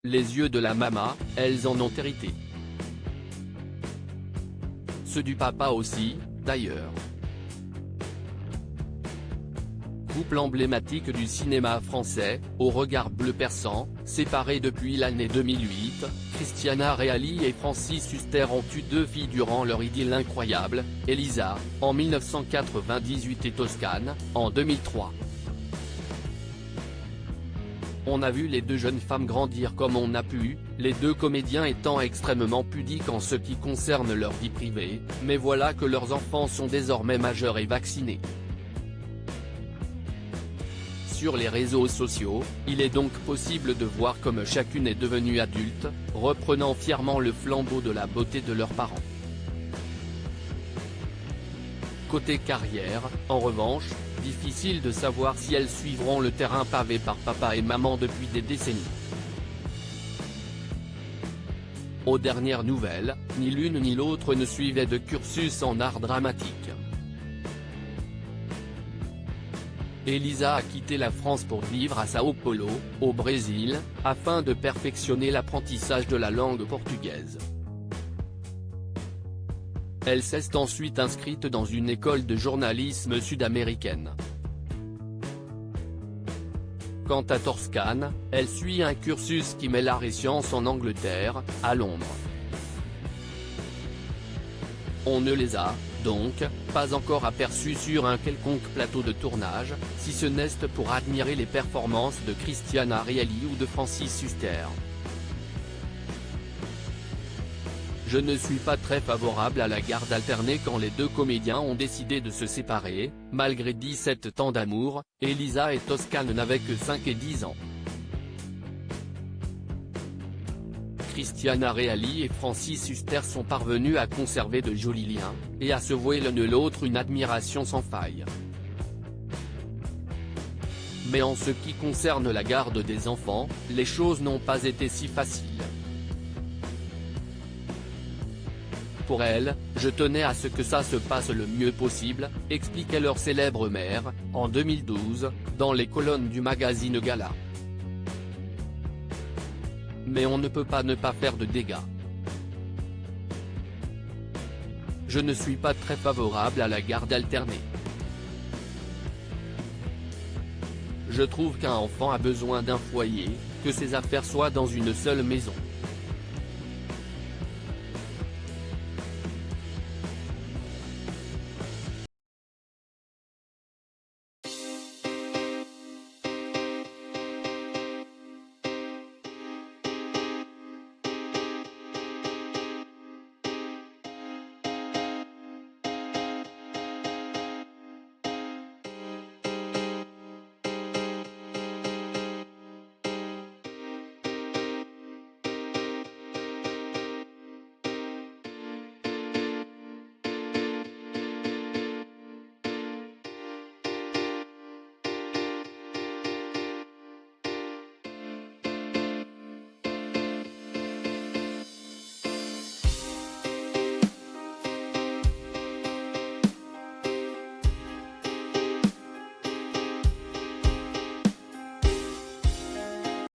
Les yeux de la maman, elles en ont hérité. Ceux du papa aussi, d'ailleurs. Couple emblématique du cinéma français, au regard bleu perçant, séparés depuis l'année 2008, Christiana Reali et Francis Huster ont eu 2 filles durant leur idylle incroyable, Elisa, en 1998 et Toscane, en 2003. On a vu les 2 jeunes femmes grandir comme on a pu, les 2 comédiens étant extrêmement pudiques en ce qui concerne leur vie privée, mais voilà que leurs enfants sont désormais majeurs et vaccinés. Sur les réseaux sociaux, il est donc possible de voir comme chacune est devenue adulte, reprenant fièrement le flambeau de la beauté de leurs parents. Côté carrière, en revanche, difficile de savoir si elles suivront le terrain pavé par papa et maman depuis des décennies. Aux dernières nouvelles, ni l'une ni l'autre ne suivaient de cursus en art dramatique. Elisa a quitté la France pour vivre à Sao Paulo, au Brésil, afin de perfectionner l'apprentissage de la langue portugaise. Elle s'est ensuite inscrite dans une école de journalisme sud-américaine. Quant à Toscane, elle suit un cursus qui mêle art et sciences en Angleterre, à Londres. On ne les a, donc, pas encore aperçus sur un quelconque plateau de tournage, si ce n'est pour admirer les performances de Christiana Reali ou de Francis Huster. Je ne suis pas très favorable à la garde alternée quand les 2 comédiens ont décidé de se séparer, malgré 17 ans d'amour, Elisa et Toscane n'avaient que 5 et 10 ans. Christiana Reali et Francis Huster sont parvenus à conserver de jolis liens, et à se vouer l'un l'autre une admiration sans faille. Mais en ce qui concerne la garde des enfants, les choses n'ont pas été si faciles. Pour elle, je tenais à ce que ça se passe le mieux possible, expliquait leur célèbre mère, en 2012, dans les colonnes du magazine Gala. Mais on ne peut pas ne pas faire de dégâts. Je ne suis pas très favorable à la garde alternée. Je trouve qu'un enfant a besoin d'un foyer, que ses affaires soient dans une seule maison.